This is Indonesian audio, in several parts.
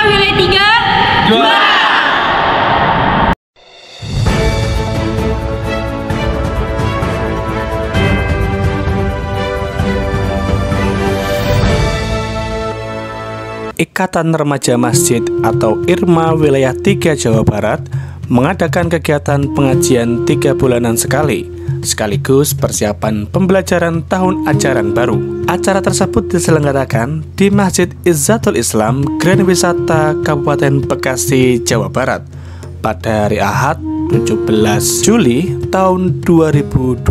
wilayah 3 juara. Ikatan Remaja Masjid atau IRMA Wilayah 3 Jawa Barat mengadakan kegiatan pengajian 3 bulanan sekali, sekaligus persiapan pembelajaran tahun ajaran baru. Acara tersebut diselenggarakan di Masjid Izzatul Islam Grand Wisata Kabupaten Bekasi, Jawa Barat pada hari Ahad 17 Juli tahun 2022.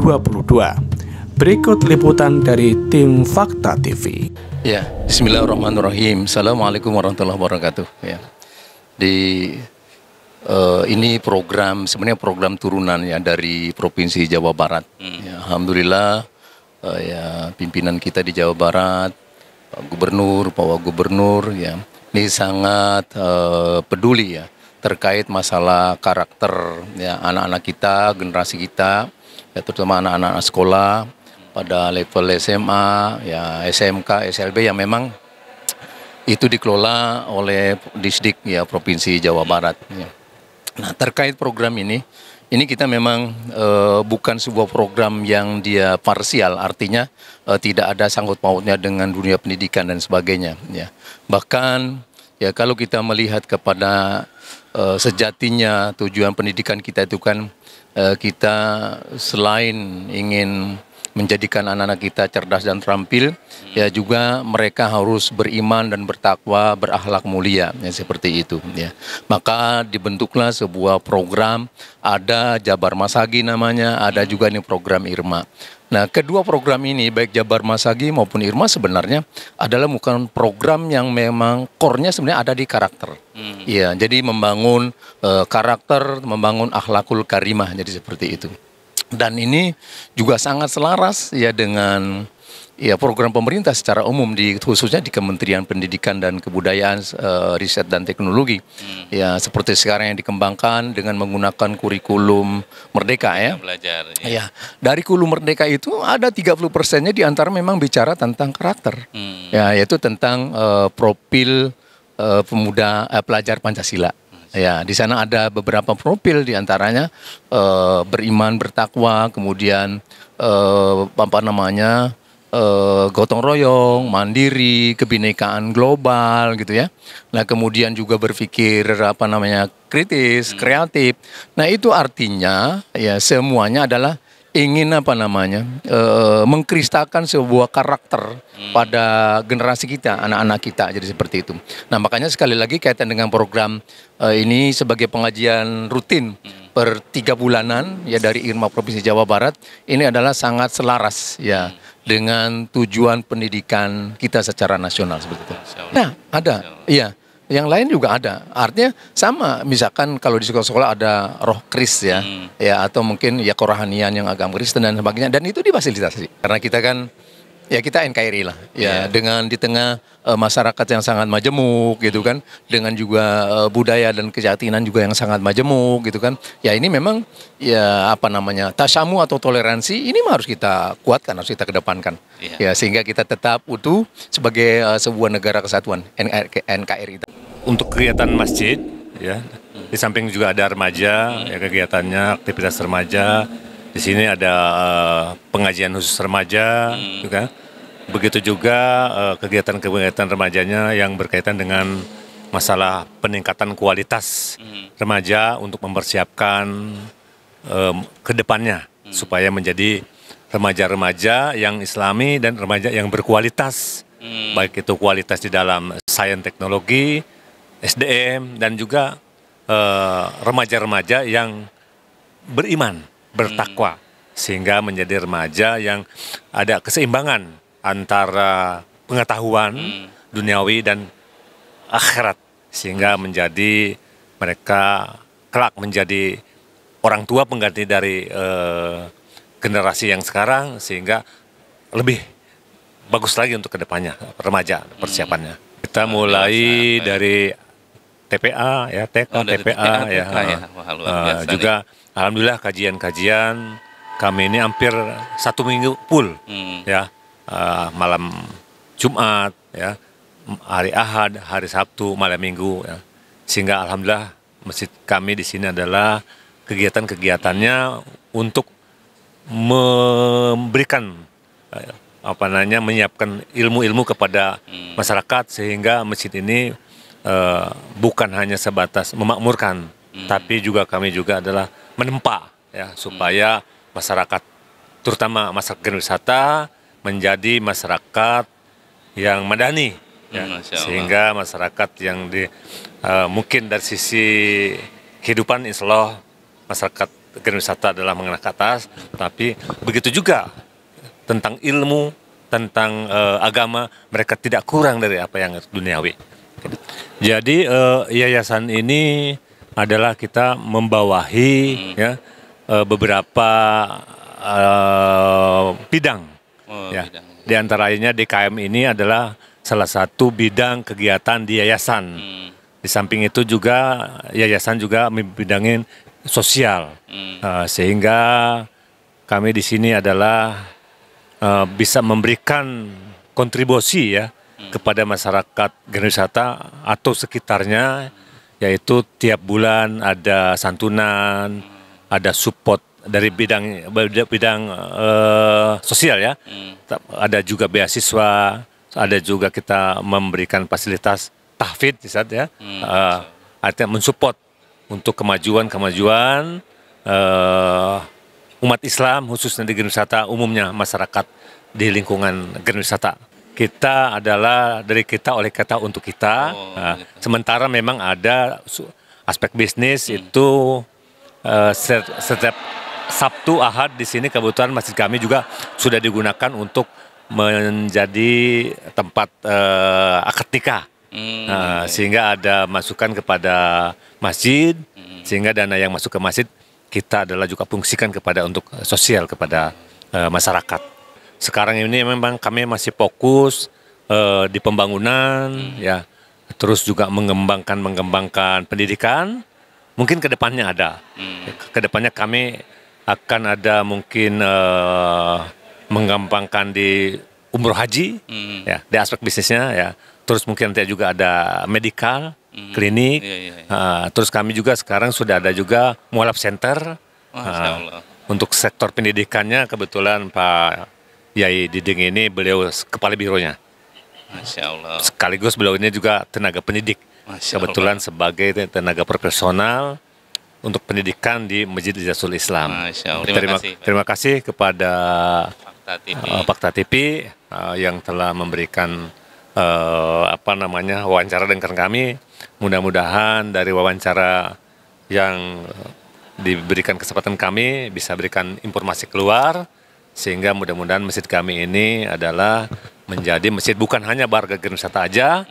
Berikut liputan dari tim Fakta TV. Ya, bismillahirrahmanirrahim. Assalamualaikum warahmatullahi wabarakatuh. Ya, ini sebenarnya program turunan ya dari Provinsi Jawa Barat. Ya, alhamdulillah ya pimpinan kita di Jawa Barat, Pak Gubernur, Pak Wagubernur ya, ini sangat peduli ya terkait masalah karakter ya anak-anak kita, generasi kita, ya terutama anak-anak sekolah pada level SMA, ya SMK, SLB yang memang itu dikelola oleh Disdik ya Provinsi Jawa Barat. Ya. Nah terkait program ini kita memang bukan sebuah program yang dia parsial, artinya tidak ada sangkut pautnya dengan dunia pendidikan dan sebagainya. Ya. Bahkan ya kalau kita melihat kepada sejatinya tujuan pendidikan kita itu kan kita selain ingin menjadikan anak-anak kita cerdas dan terampil, ya juga mereka harus beriman dan bertakwa, berakhlak mulia, ya seperti itu. Ya. Maka dibentuklah sebuah program, ada Jabar Masagi namanya, ada juga ini program IRMA. Nah, kedua program ini, baik Jabar Masagi maupun IRMA sebenarnya adalah bukan program yang memang core-nya sebenarnya ada di karakter. Ya, jadi membangun karakter, membangun akhlakul karimah, jadi seperti itu. Dan ini juga sangat selaras ya dengan ya program pemerintah secara umum khususnya di Kementerian Pendidikan dan Kebudayaan, Riset dan Teknologi. Ya seperti sekarang yang dikembangkan dengan menggunakan kurikulum Merdeka ya. Belajar. Ya, dari kurikulum Merdeka itu ada 30%-nya diantara memang bicara tentang karakter. Ya, yaitu tentang profil pelajar Pancasila. Ya, di sana ada beberapa profil diantaranya beriman, bertakwa, kemudian gotong royong, mandiri, kebinekaan global gitu ya. Nah, kemudian juga berpikir kritis, kreatif. Nah, itu artinya ya semuanya adalah ingin mengkristalkan sebuah karakter pada generasi kita, anak-anak kita, jadi seperti itu. Nah makanya sekali lagi kaitan dengan program ini sebagai pengajian rutin per 3 bulanan ya dari IRMA Provinsi Jawa Barat, ini adalah sangat selaras ya dengan tujuan pendidikan kita secara nasional seperti itu. Nah ada, iya. Yang lain juga ada, artinya sama. Misalkan kalau di sekolah-sekolah ada roh kris ya, ya atau mungkin ya kerohanian yang agama Kristen dan sebagainya, dan itu difasilitasi. Karena kita kan, ya kita NKRI lah, ya dengan di tengah masyarakat yang sangat majemuk gitu kan, dengan juga budaya dan keyakinan juga yang sangat majemuk gitu kan. Ya ini memang ya tasamu atau toleransi ini harus kita kuatkan, harus kita kedepankan. Ya sehingga kita tetap utuh sebagai sebuah negara kesatuan NKRI. Untuk kegiatan masjid, ya, di samping juga ada remaja, ya kegiatannya aktivitas remaja. Di sini ada pengajian khusus remaja, juga. Begitu juga kegiatan-kegiatan remajanya yang berkaitan dengan masalah peningkatan kualitas remaja untuk mempersiapkan ke depannya supaya menjadi remaja-remaja yang Islami dan remaja yang berkualitas, baik itu kualitas di dalam sains teknologi, SDM, dan juga remaja-remaja yang beriman, bertakwa, sehingga menjadi remaja yang ada keseimbangan antara pengetahuan duniawi dan akhirat, sehingga menjadi mereka kelak menjadi orang tua pengganti dari generasi yang sekarang, sehingga lebih bagus lagi untuk kedepannya remaja persiapannya. Kita mulai dari TPA ya, TK, TPA ya, juga alhamdulillah kajian-kajian kami ini hampir 1 minggu full ya, malam Jumat ya, hari Ahad, hari Sabtu, malam Minggu. Ya. Sehingga alhamdulillah masjid kami di sini adalah kegiatan-kegiatannya untuk memberikan menyiapkan ilmu-ilmu kepada masyarakat sehingga masjid ini bukan hanya sebatas memakmurkan, tapi juga kami juga adalah menempa ya supaya masyarakat, terutama masyarakat wisata, menjadi masyarakat yang madani ya, sehingga masyarakat yang mungkin dari sisi kehidupan insya Allah masyarakat wisata adalah menengah ke atas, tapi begitu juga tentang ilmu, tentang agama, mereka tidak kurang dari apa yang duniawi. Jadi yayasan ini adalah kita membawahi ya beberapa bidang. Ya. Bidang. Di antaranya DKM ini adalah salah satu bidang kegiatan di yayasan. Di samping itu juga yayasan juga membidangin sosial, sehingga kami di sini adalah bisa memberikan kontribusi ya kepada masyarakat Wisata atau sekitarnya, yaitu tiap bulan ada santunan, ada support dari bidang sosial ya, ada juga beasiswa, ada juga kita memberikan fasilitas tahfidz ya, artinya mensupport untuk kemajuan umat Islam khususnya di Wisata, umumnya masyarakat di lingkungan Wisata. Kita adalah dari kita, oleh kita, untuk kita. Gitu. Sementara memang ada aspek bisnis itu setiap Sabtu Ahad di sini kebetulan masjid kami juga sudah digunakan untuk menjadi tempat akad nikah. Sehingga ada masukan kepada masjid, sehingga dana yang masuk ke masjid kita adalah juga fungsikan kepada untuk sosial kepada masyarakat. Sekarang ini memang kami masih fokus di pembangunan, ya, terus juga mengembangkan pendidikan. Mungkin kedepannya ada, kedepannya kami akan ada mungkin mengembangkan di umroh haji, ya, di aspek bisnisnya, ya. Terus mungkin nanti juga ada medical, klinik. Terus kami juga sekarang sudah ada juga mualaf center. Untuk sektor pendidikannya kebetulan Pak Yai Diding ini beliau kepala bironya. Masya Allah. Sekaligus beliau ini juga tenaga pendidik. Kebetulan sebagai tenaga profesional untuk pendidikan di Masjid Jasul Islam. Masya Allah. Terima kasih kepada Fakta TV yang telah memberikan wawancara dengan kami. Mudah-mudahan dari wawancara yang diberikan kesempatan kami bisa berikan informasi keluar, sehingga mudah-mudahan masjid kami ini adalah menjadi masjid bukan hanya warga Wisata aja,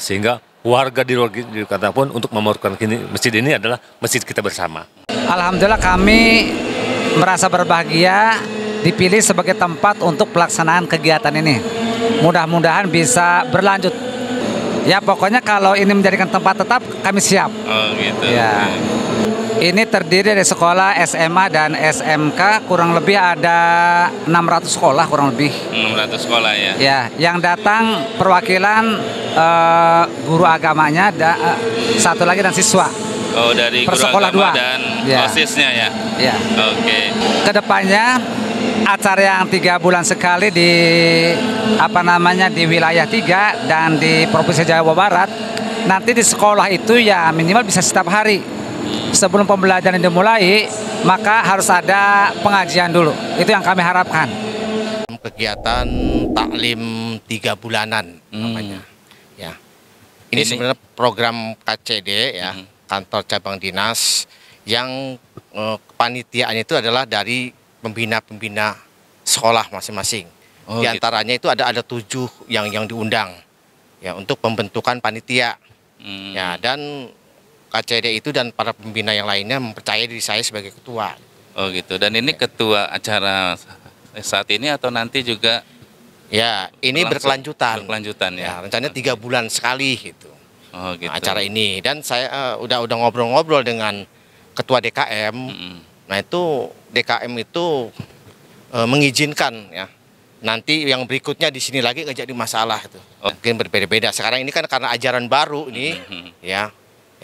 sehingga warga di luar Jakarta pun untuk memurukkan masjid ini adalah masjid kita bersama. Alhamdulillah kami merasa berbahagia dipilih sebagai tempat untuk pelaksanaan kegiatan ini. Mudah-mudahan bisa berlanjut. Ya pokoknya kalau ini menjadikan tempat tetap kami siap. Oh gitu. Ya. Ini terdiri dari sekolah SMA dan SMK, kurang lebih ada 600 sekolah kurang lebih. 600 sekolah ya. Ya, yang datang perwakilan guru agamanya, satu lagi dan siswa. Oh, dari guru agama dan OSIS-nya ya. Ya. Oke. Kedepannya acara yang 3 bulan sekali di di wilayah 3 dan di Provinsi Jawa Barat. Nanti di sekolah itu ya minimal bisa setiap hari. Sebelum pembelajaran dimulai, maka harus ada pengajian dulu. Itu yang kami harapkan. Kegiatan taklim 3 bulanan namanya. Ya. Ini sebenarnya program KCD ya, kantor cabang dinas, yang kepanitiaan itu adalah dari pembina-pembina sekolah masing-masing. Di antaranya itu ada 7 yang diundang ya untuk pembentukan panitia. Ya, dan KCD itu dan para pembina yang lainnya mempercayai diri saya sebagai ketua. Oh gitu. Dan ini ketua acara saat ini atau nanti juga? Ya, ini berkelanjutan. Berkelanjutan ya. Ya, rencananya 3 bulan sekali gitu. Oh gitu. Acara ini, dan saya udah ngobrol-ngobrol dengan ketua DKM. Nah itu DKM itu mengizinkan ya nanti yang berikutnya di sini lagi nggak jadi masalah itu. Mungkin berbeda-beda. Sekarang ini kan karena ajaran baru ini, ya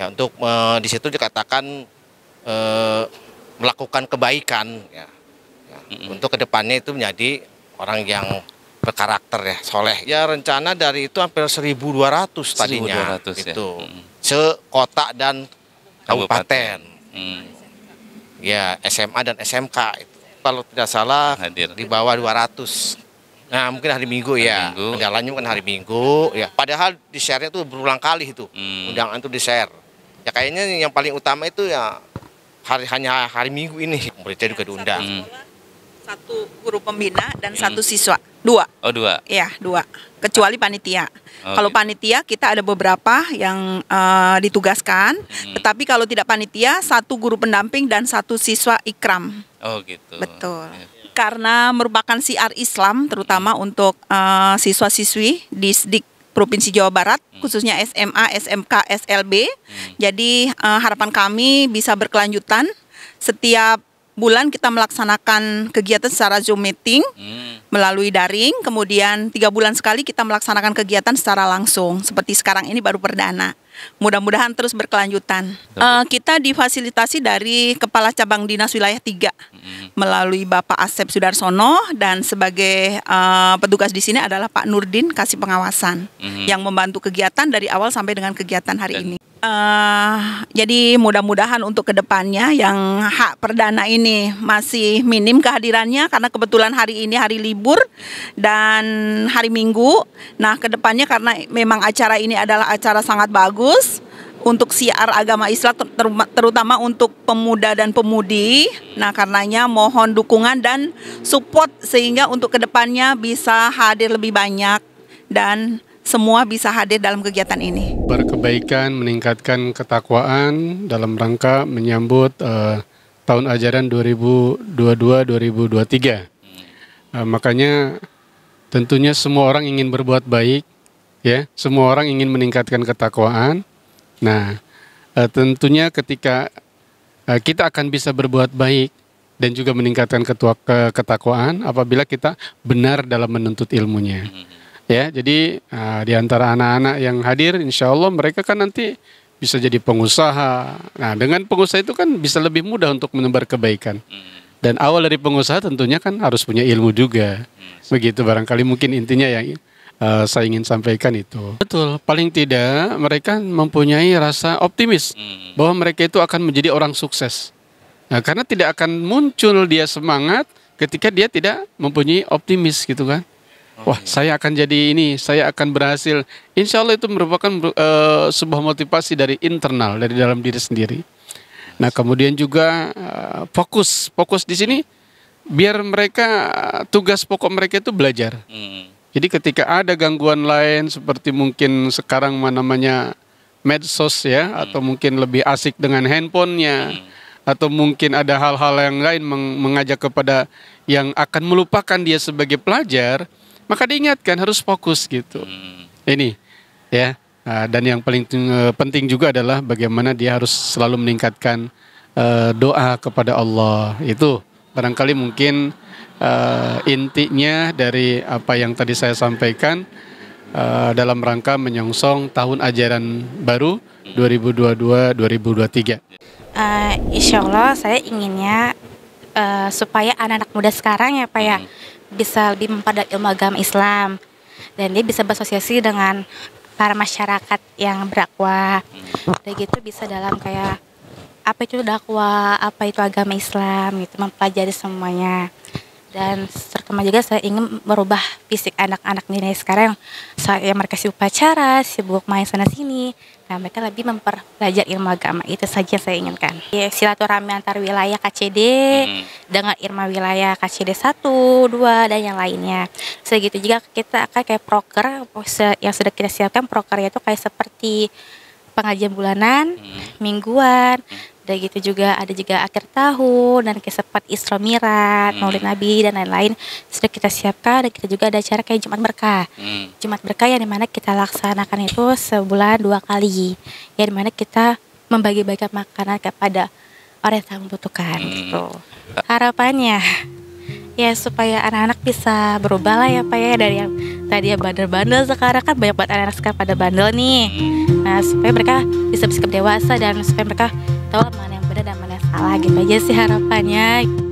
untuk di situ dikatakan melakukan kebaikan, ya. Untuk kedepannya itu menjadi orang yang berkarakter ya, soleh. Ya rencana dari itu hampir 1.200 tadinya, 1.200 itu sekota dan kabupaten. Ya SMA dan SMK itu. Kalau tidak salah Hadir. di bawah 200. Nah mungkin hari Minggu ya, undangannya kan hari Minggu ya. Padahal di share-nya itu berulang kali itu, undangan itu di share. Ya kayaknya yang paling utama itu ya hanya hari Minggu ini. Muridnya juga diundang. Satu guru pembina dan satu siswa. 2. Oh 2. Ya 2. Kecuali panitia. Kalau panitia kita ada beberapa yang ditugaskan. Tetapi kalau tidak panitia, 1 guru pendamping dan 1 siswa ikram. Oh gitu. Betul. Karena merupakan siar Islam, terutama untuk siswa-siswi di SDIK Provinsi Jawa Barat, khususnya SMA, SMK, SLB. Jadi harapan kami bisa berkelanjutan. Setiap bulan kita melaksanakan kegiatan secara Zoom meeting melalui daring, kemudian 3 bulan sekali kita melaksanakan kegiatan secara langsung. Seperti sekarang ini baru perdana. Mudah-mudahan terus berkelanjutan. Kita difasilitasi dari Kepala Cabang Dinas Wilayah 3 melalui Bapak Asep Sudarsono, dan sebagai petugas di sini adalah Pak Nurdin Kasih Pengawasan yang membantu kegiatan dari awal sampai dengan kegiatan hari ini. Jadi mudah-mudahan untuk kedepannya yang hak perdana ini masih minim kehadirannya karena kebetulan hari ini hari libur dan hari Minggu. Nah kedepannya karena memang acara ini adalah acara sangat bagus untuk siar agama Islam, terutama untuk pemuda dan pemudi. Nah karenanya mohon dukungan dan support sehingga untuk kedepannya bisa hadir lebih banyak dan semua bisa hadir dalam kegiatan ini. Berkebaikan, meningkatkan ketakwaan dalam rangka menyambut tahun ajaran 2022-2023. Makanya tentunya semua orang ingin berbuat baik, ya. Semua orang ingin meningkatkan ketakwaan. Nah, tentunya ketika kita akan bisa berbuat baik dan juga meningkatkan ketakwaan apabila kita benar dalam menuntut ilmunya. Ya, jadi di antara anak-anak yang hadir, insya Allah mereka kan nanti bisa jadi pengusaha. Nah, dengan pengusaha itu kan bisa lebih mudah untuk menebar kebaikan. Dan awal dari pengusaha tentunya kan harus punya ilmu juga. Begitu barangkali mungkin intinya yang saya ingin sampaikan itu. Betul, paling tidak mereka mempunyai rasa optimis bahwa mereka itu akan menjadi orang sukses. Nah, karena tidak akan muncul dia semangat ketika dia tidak mempunyai optimis gitu kan. Wah, saya akan jadi ini, saya akan berhasil. Insya Allah itu merupakan sebuah motivasi dari internal, dari dalam diri sendiri. Nah, kemudian juga fokus di sini, biar mereka tugas pokok mereka itu belajar. Jadi ketika ada gangguan lain seperti mungkin sekarang namanya medsos ya, atau mungkin lebih asik dengan handphonenya, atau mungkin ada hal-hal yang lain mengajak kepada yang akan melupakan dia sebagai pelajar, maka diingatkan harus fokus gitu. Ini ya. Dan yang paling penting juga adalah bagaimana dia harus selalu meningkatkan doa kepada Allah. Itu barangkali mungkin intinya dari apa yang tadi saya sampaikan dalam rangka menyongsong tahun ajaran baru 2022-2023. Insya Allah saya inginnya supaya anak-anak muda sekarang ya Pak ya bisa lebih memperdalam ilmu agama Islam dan dia bisa berasosiasi dengan para masyarakat yang berdakwah. Dan gitu bisa dalam kayak apa itu dakwah, apa itu agama Islam gitu, mempelajari semuanya. Dan terutama juga saya ingin merubah fisik anak-anak ini sekarang yang mereka sibuk upacara, sibuk main sana sini. Nah, mereka lebih mempelajari ilmu agama. Itu saja yang saya inginkan. Ya, silaturahmi antar wilayah KCD dengan Irma wilayah KCD 1, 2 dan yang lainnya. Segitu juga kita akan kayak proker yang sudah kita siapkan. Prokernya itu kayak seperti pengajian bulanan, mingguan. Dan gitu juga ada juga akhir tahun dan kayak seperti Isra Mi'raj, Maulid Nabi dan lain-lain sudah kita siapkan. Dan kita juga ada acara kayak Jumat Berkah. Jumat Berkah yang dimana kita laksanakan itu sebulan 2 kali. Yang dimana kita membagi-bagikan makanan kepada orang yang sangat membutuhkan gitu. Harapannya Ya supaya anak-anak bisa berubah lah ya Pak ya, dari yang tadi ya bandel-bandel, sekarang kan banyak banget anak-anak sekarang pada bandel nih. Nah supaya mereka bisa bersikap dewasa dan supaya mereka tahu mana yang benar dan mana yang salah gitu aja sih harapannya.